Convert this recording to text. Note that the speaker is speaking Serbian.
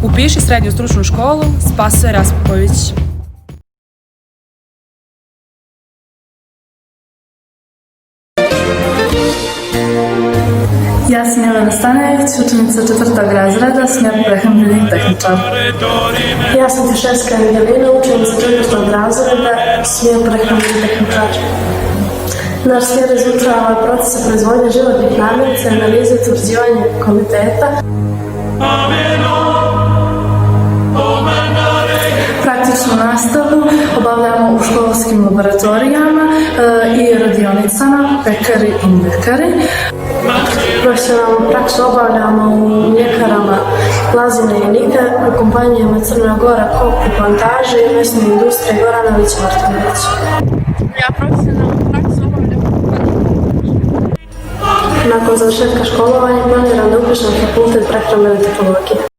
Upiši srednju stručnu školu Spasoje Raspupović. Ja sam Jelena Stanojević, učenica 4. razreda, smjer prehrambeni tehničar. Ja sam Tiševska Angelina, učenica 4. razreda, smjer prehrambeni tehničar. Naš smjer izučava procese proizvodnje životnih namirnica, analize i utvrđivanje kvaliteta. Praktičnu nastavu obavljamo u školskim laboratorijama i radionicama, pekari i mljekari. Profesionalnu praksu obavljamo u mljekarama Lazine i Nike, u kompanijama Crna Gora, Kopi, Plantaže i mesne industrije Goranović i Martinović. Ja profesionalnu praksu obavljam u kompaniji. Nakon završetka školovanja planiram da upišem fakultet prehrambene tehnologije.